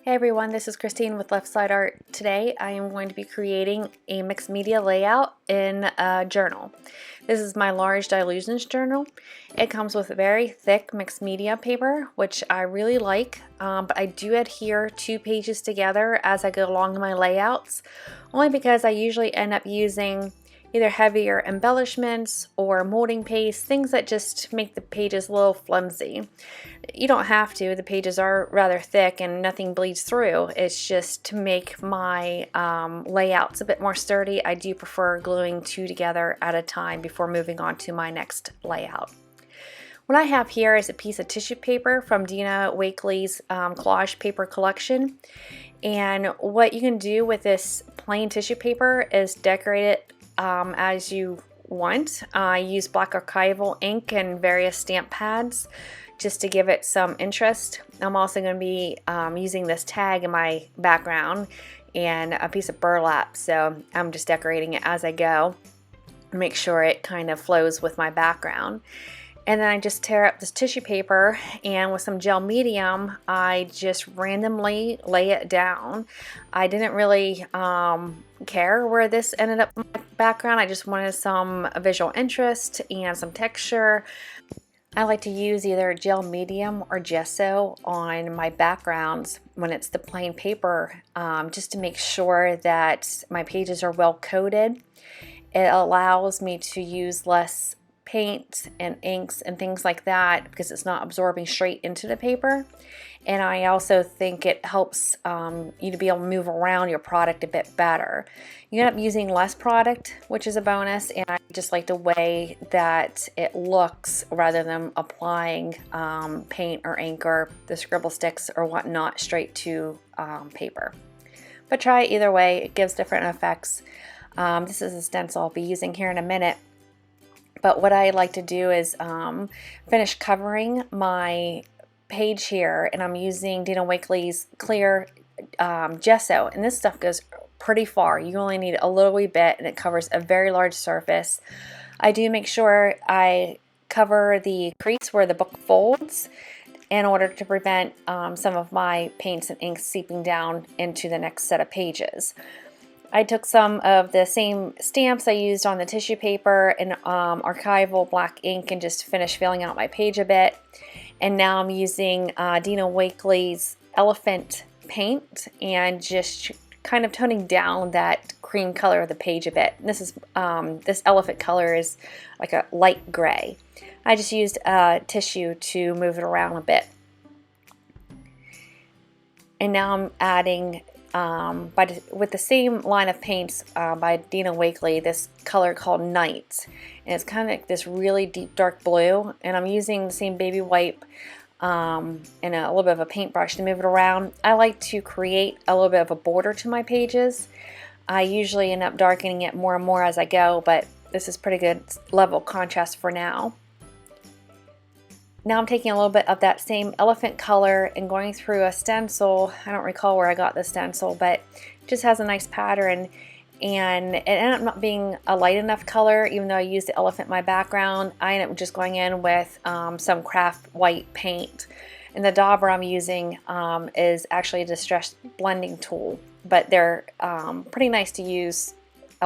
Hey everyone, this is Christine with LeftSideArt. Today I am going to be creating a mixed media layout in a journal. This is my large dilutions journal. It comes with very thick mixed media paper, which I really like, but I do adhere 2 pages together as I go along in my layouts, only because I usually end up using either heavier embellishments or molding paste, things that just make the pages a little flimsy. You don't have to, the pages are rather thick and nothing bleeds through. It's just to make my layouts a bit more sturdy. I do prefer gluing 2 together at a time before moving on to my next layout. What I have here is a piece of tissue paper from Dina Wakley's collage paper collection. And what you can do with this plain tissue paper is decorate it as you want. I use black archival ink and various stamp pads just to give it some interest. I'm also going to be using this tag in my background and a piece of burlap, so I'm just decorating it as I go. Make sure it kind of flows with my background. And then I just tear up this tissue paper, and with some gel medium I just randomly lay it down. I didn't really care where this ended up in my background. I just wanted some visual interest and some texture. I like to use either gel medium or gesso on my backgrounds when it's the plain paper, just to make sure that my pages are well coated. It allows me to use less paint and inks and things like that because it's not absorbing straight into the paper. And I also think it helps you to be able to move around your product a bit better. You end up using less product, which is a bonus, and I just like the way that it looks rather than applying paint or ink or the scribble sticks or whatnot straight to paper. But try it either way, it gives different effects. This is a stencil I'll be using here in a minute. But what I like to do is finish covering my page here, and I'm using Dina Wakley's clear gesso, and this stuff goes pretty far. You only need a little wee bit and it covers a very large surface. I do make sure I cover the crease where the book folds in order to prevent some of my paints and inks seeping down into the next set of pages. I took some of the same stamps I used on the tissue paper and archival black ink and just finished filling out my page a bit. And now I'm using Dina Wakley's elephant paint and just kind of toning down that cream color of the page a bit. This is this elephant color is like a light gray. I just used tissue to move it around a bit. And now I'm adding with the same line of paints by Dina Wakley, this color called Night, and it's kind of like this really deep dark blue, and I'm using the same baby wipe and a little bit of a paintbrush to move it around. I like to create a little bit of a border to my pages. I usually end up darkening it more and more as I go, but this is pretty good level contrast for now. Now I'm taking a little bit of that same elephant color and going through a stencil. I don't recall where I got the stencil, but it just has a nice pattern, and it ended up not being a light enough color. Even though I used the elephant in my background, I ended up just going in with some craft white paint. And the dauber I'm using is actually a distress blending tool, but they're pretty nice to use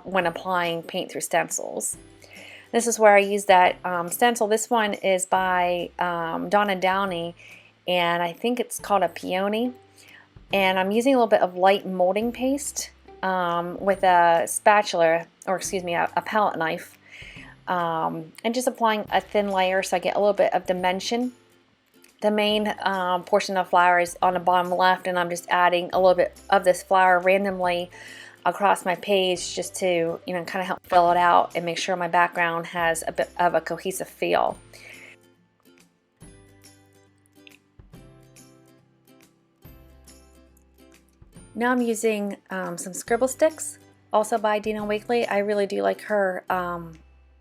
when applying paint through stencils. This is where I use that stencil. This one is by Donna Downey, and I think it's called a peony. And I'm using a little bit of light molding paste with a spatula, or excuse me, a palette knife, and just applying a thin layer so I get a little bit of dimension. The main portion of the flower is on the bottom left, and I'm just adding a little bit of this flower randomly across my page just to, you know, kind of help fill it out and make sure my background has a bit of a cohesive feel. Now I'm using some scribble sticks, also by Dina Wakley. I really do like her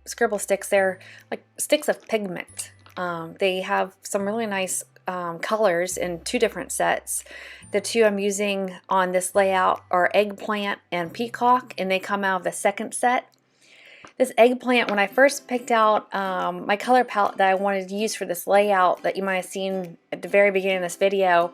scribble sticks. They're like sticks of pigment. They have some really nice colors in 2 different sets. The 2 I'm using on this layout are eggplant and peacock, and they come out of the second set. This eggplant, when I first picked out my color palette that I wanted to use for this layout that you might have seen at the very beginning of this video,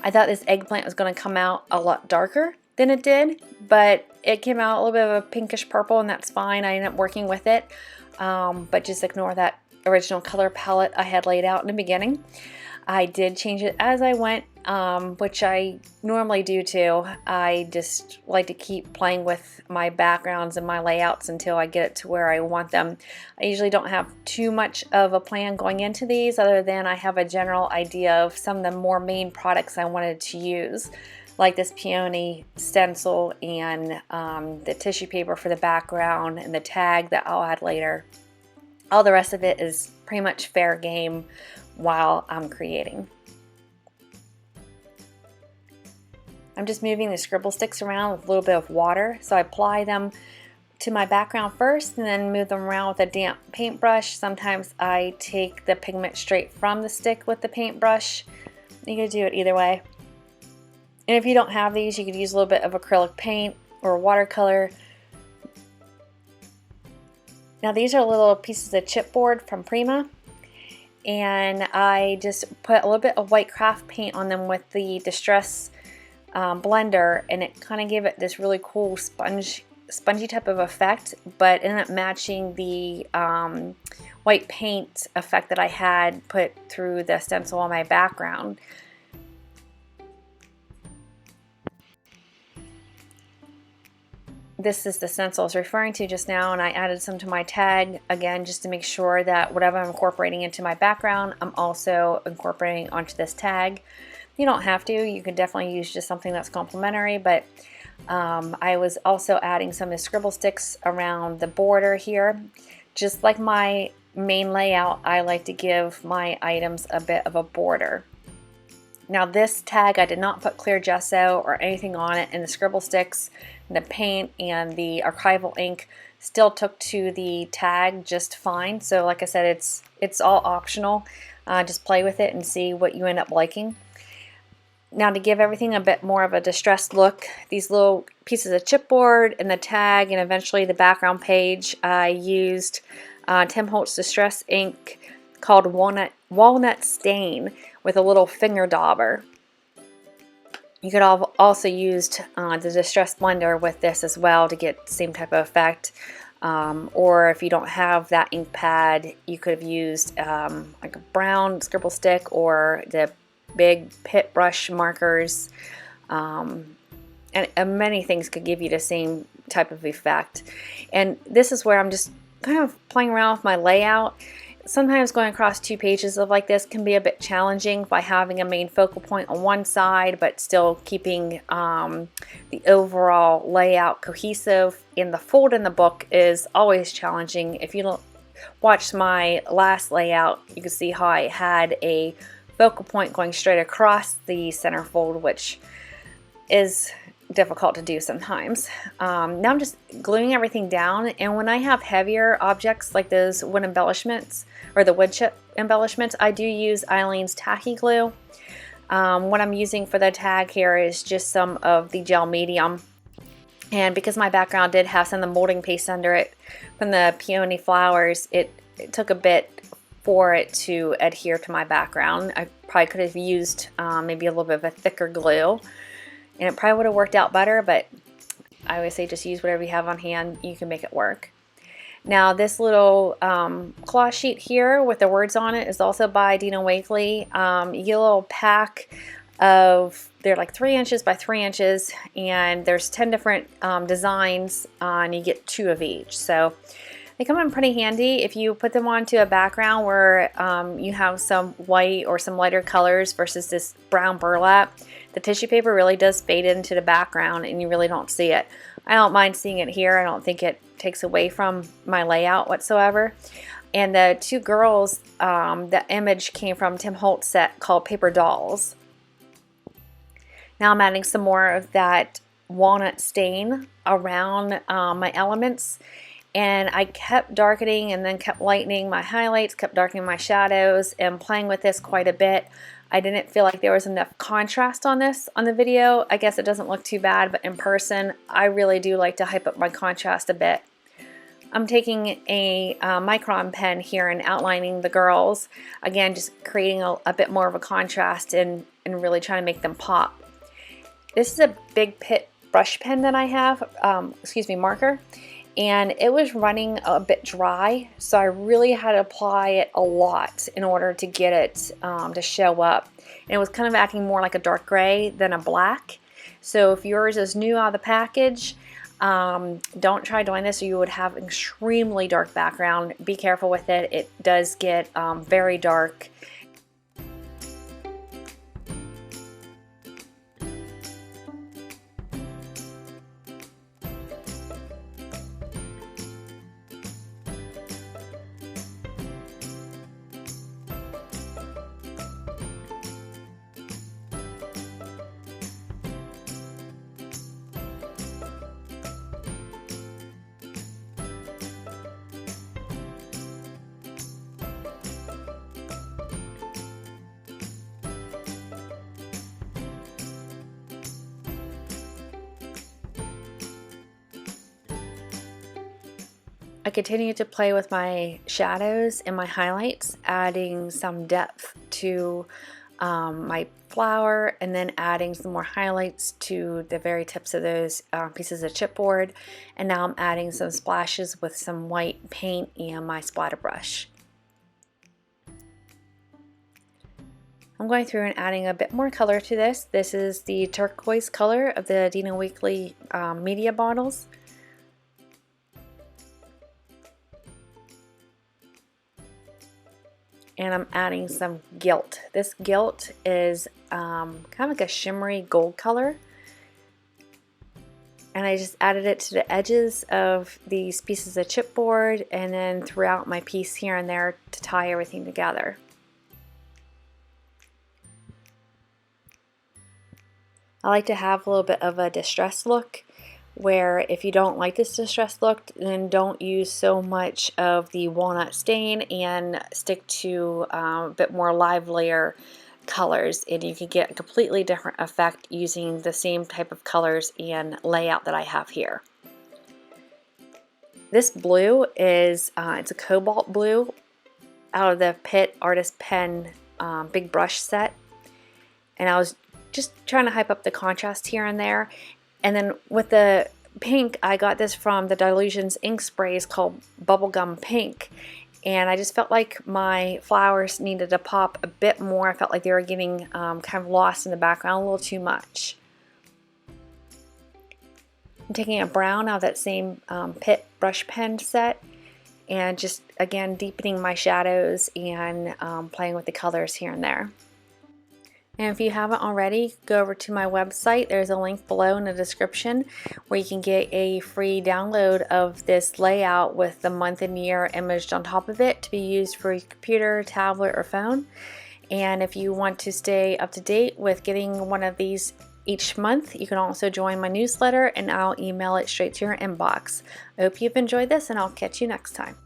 I thought this eggplant was going to come out a lot darker than it did, but it came out a little bit of a pinkish purple, and that's fine. I ended up working with it, but just ignore that original color palette I had laid out in the beginning. I did change it as I went, which I normally do too. I just like to keep playing with my backgrounds and my layouts until I get it to where I want them. I usually don't have too much of a plan going into these, other than I have a general idea of some of the more main products I wanted to use, like this peony stencil and the tissue paper for the background and the tag that I'll add later. All the rest of it is pretty much fair game while I'm creating. I'm just moving the scribble sticks around with a little bit of water. So I apply them to my background first and then move them around with a damp paintbrush. Sometimes I take the pigment straight from the stick with the paintbrush. You can do it either way. And if you don't have these, you could use a little bit of acrylic paint or watercolor. Now these are little pieces of chipboard from Prima, and I just put a little bit of white craft paint on them with the Distress blender, and it kind of gave it this really cool spongy type of effect, but ended up matching the white paint effect that I had put through the stencil on my background. This is the stencil I was referring to just now, and I added some to my tag again just to make sure that whatever I'm incorporating into my background, I'm also incorporating onto this tag. You don't have to. You can definitely use just something that's complementary, but I was also adding some of the scribble sticks around the border here. Just like my main layout, I like to give my items a bit of a border. Now this tag, I did not put clear gesso or anything on it, and the scribble sticks and the paint and the archival ink still took to the tag just fine. So like I said, it's all optional. Just play with it and see what you end up liking. Now to give everything a bit more of a distressed look, these little pieces of chipboard and the tag and eventually the background page, I used Tim Holtz Distress ink called Walnut Stain with a little finger dauber. You could have also used the Distress blender with this as well to get the same type of effect. Or if you don't have that ink pad, you could have used like a brown scribble stick or the big pit brush markers. And many things could give you the same type of effect. And this is where I'm just kind of playing around with my layout. Sometimes going across two pages of like this can be a bit challenging by having a main focal point on one side but still keeping the overall layout cohesive. And the fold in the book is always challenging. If you don't watch my last layout, you can see how I had a focal point going straight across the center fold, which is difficult to do sometimes. Now I'm just gluing everything down, and when I have heavier objects like those wood embellishments or the wood chip embellishments, I do use Eileen's tacky glue. What I'm using for the tag here is just some of the gel medium, and because my background did have some of the molding paste under it from the peony flowers, it took a bit for it to adhere to my background. I probably could have used maybe a little bit of a thicker glue, and it probably would have worked out better, but I always say just use whatever you have on hand. You can make it work. Now this little cloth sheet here with the words on it is also by Dina Wakley. You get a little pack of, they're like 3 inches by 3 inches, and there's 10 different designs, and you get 2 of each. So they come in pretty handy if you put them onto a background where you have some white or some lighter colors versus this brown burlap. The tissue paper really does fade into the background and you really don't see it. I don't mind seeing it here. I don't think it takes away from my layout whatsoever. And the 2 girls, the image came from Tim Holtz set called Paper Dolls. Now I'm adding some more of that walnut stain around my elements. And I kept darkening and then kept lightening my highlights, kept darkening my shadows, and playing with this quite a bit. I didn't feel like there was enough contrast on this on the video. I guess it doesn't look too bad, but in person, I really do like to hype up my contrast a bit. I'm taking a micron pen here and outlining the girls. Again, just creating a bit more of a contrast and really trying to make them pop. This is a big pit brush pen that I have, marker, and it was running a bit dry, so I really had to apply it a lot in order to get it to show up. And it was kind of acting more like a dark gray than a black. So if yours is new out of the package, don't try doing this or you would have an extremely dark background. Be careful with it. It does get very dark. I continue to play with my shadows and my highlights, adding some depth to my flower and then adding some more highlights to the very tips of those pieces of chipboard. And now I'm adding some splashes with some white paint and my splatter brush. I'm going through and adding a bit more color to this. This is the turquoise color of the Dina Weekly media bottles. And I'm adding some gilt. This gilt is kind of like a shimmery gold color. And I just added it to the edges of these pieces of chipboard and then throughout my piece here and there to tie everything together. I like to have a little bit of a distressed look, where if you don't like this distressed look, then don't use so much of the walnut stain and stick to a bit more livelier colors, and you can get a completely different effect using the same type of colors and layout that I have here. This blue is it's a cobalt blue out of the Pitt Artist Pen big brush set, and I was just trying to hype up the contrast here and there. And then with the pink, I got this from the Dylusions ink sprays called Bubblegum Pink. And I just felt like my flowers needed to pop a bit more. I felt like they were getting kind of lost in the background a little too much. I'm taking a brown out of that same Pitt brush pen set and just, again, deepening my shadows and playing with the colors here and there. And if you haven't already, go over to my website. There's a link below in the description where you can get a free download of this layout with the month and year imaged on top of it to be used for your computer, tablet, or phone. And if you want to stay up to date with getting one of these each month, you can also join my newsletter and I'll email it straight to your inbox. I hope you've enjoyed this and I'll catch you next time.